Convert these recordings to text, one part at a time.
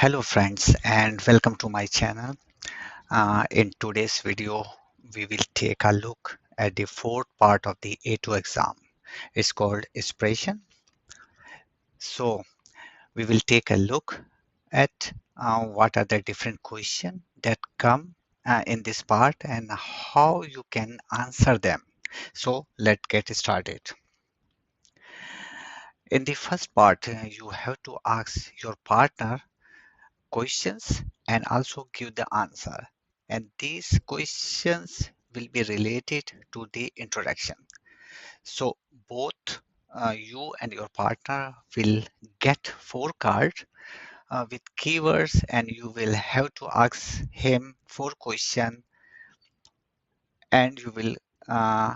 Hello friends and welcome to my channel. In today's video, we will take a look at the fourth part of the A2 exam. It's called Sprechen. So we will take a look at what are the different questions that come in this part and how you can answer them. So let's get started. In the first part, you have to ask your partner questions and also give the answer. And these questions will be related to the introduction. So both you and your partner will get four cards with keywords and you will have to ask him four questions and you will uh,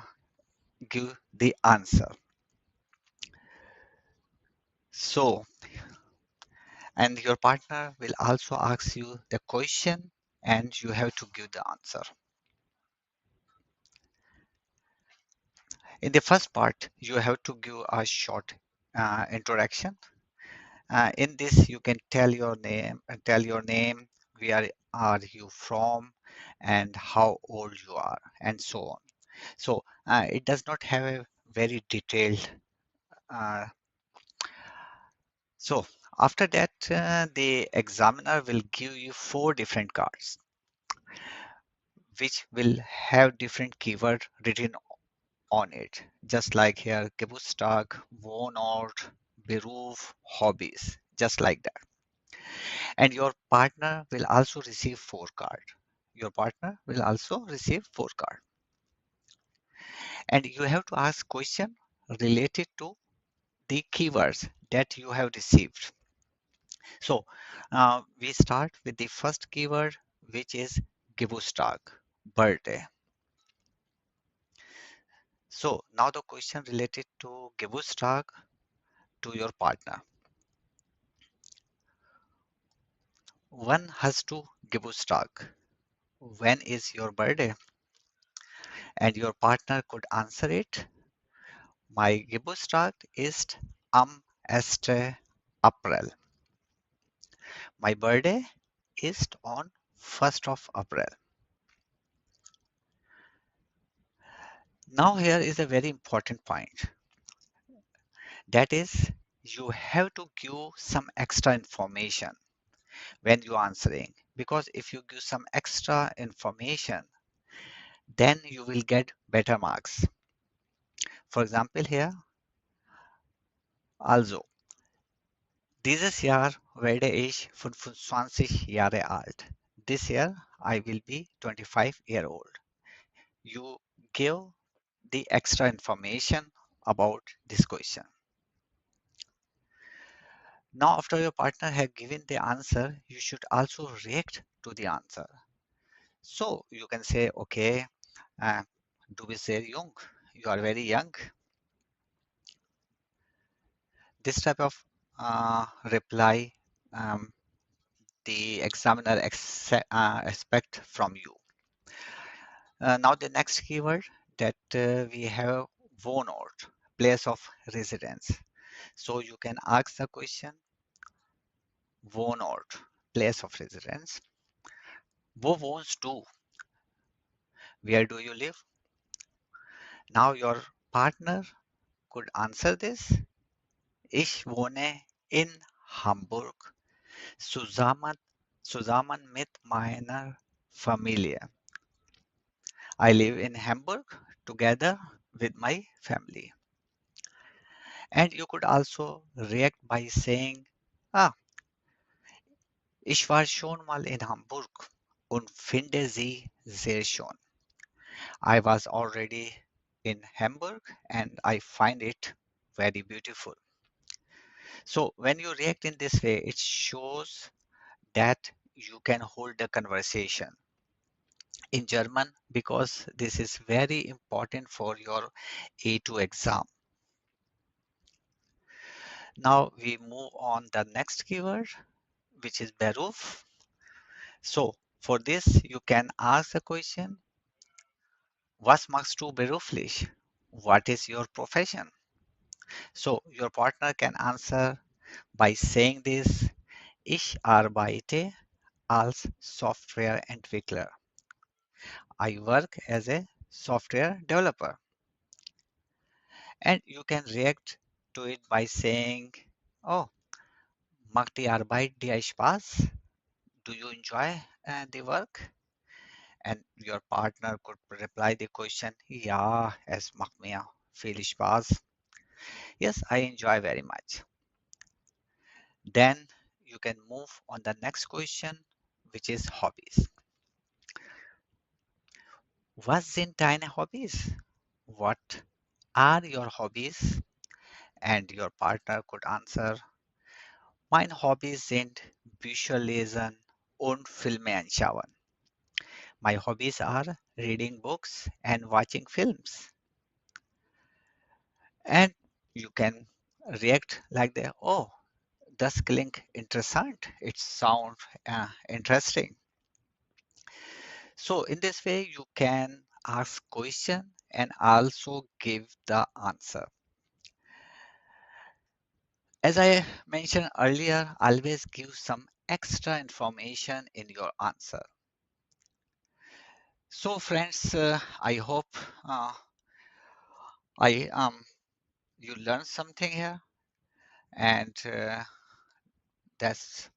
give the answer. So, and your partner will also ask you the question and you have to give the answer. In the first part, you have to give a short introduction. In this, you can tell your name, where are you from, and how old you are, and so on. So it does not have a very detailed. Uh, so after that, the examiner will give you four different cards, which will have different keyword written on it, just like here, Geburtstag, Wohnort, Beruf, hobbies, just like that. And your partner will also receive four card. Your partner will also receive four card. And you have to ask question related to the keywords that you have received. So we start with the first keyword, which is Geburtstag, birthday. So now the question related to Geburtstag to your partner. Wann hast du Geburtstag? When is your birthday? And your partner could answer it. My Geburtstag ist am 1. April. My birthday is on 1st of April. Now here is a very important point. That is, you have to give some extra information when you are answering. Because if you give some extra information, then you will get better marks. For example here, also, dieses Jahr werde ich 25 Jahre alt. This year I will be 25-year-old. You give the extra information about this question. Now, after your partner has given the answer, you should also react to the answer. So you can say, okay, du bist sehr jung. You are very young. This type of reply the examiner expect from you. Now the next keyword that we have Wohnort, place of residence. So you can ask the question Wohnort, place of residence. Wo wohnst du? Where do you live? Now your partner could answer this. Ich wohne in Hamburg zusammen mit meiner Familie. I live in Hamburg together with my family. And you could also react by saying, ah, ich war schon mal in Hamburg und finde sie sehr schön. I was already in Hamburg and I find it very beautiful. So when you react in this way, it shows that you can hold a conversation in German because this is very important for your A2 exam. Now we move on the next keyword, which is Beruf. So for this, you can ask the question, was machst du beruflich? What is your profession? So your partner can answer by saying this, Ich arbeite als Softwareentwickler. I work as a software developer. And you can react to it by saying, oh, macht die Arbeit dir Spaß? Do you enjoy the work? And your partner could reply the question, ja, es macht mir viel Spaß. Yes, I enjoy very much. Then you can move on the next question, which is hobbies. Was sind deine Hobbys? What are your hobbies? And your partner could answer, meine Hobbys sind Bücher lesen und Filme anschauen. My hobbies are reading books and watching films. And you can react like that. Oh, das klingt interessant. It sounds interesting. So in this way, you can ask question and also give the answer. As I mentioned earlier, always give some extra information in your answer. So friends, I hope I you learned something here, and that's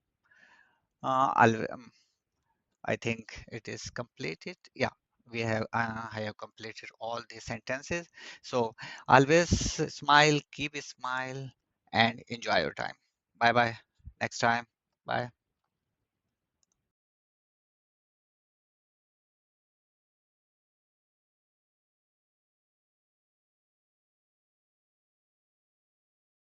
I think it is completed. Yeah, we have I have completed all the sentences. So always smile, keep a smile, and enjoy your time. Bye bye. Next time. Bye.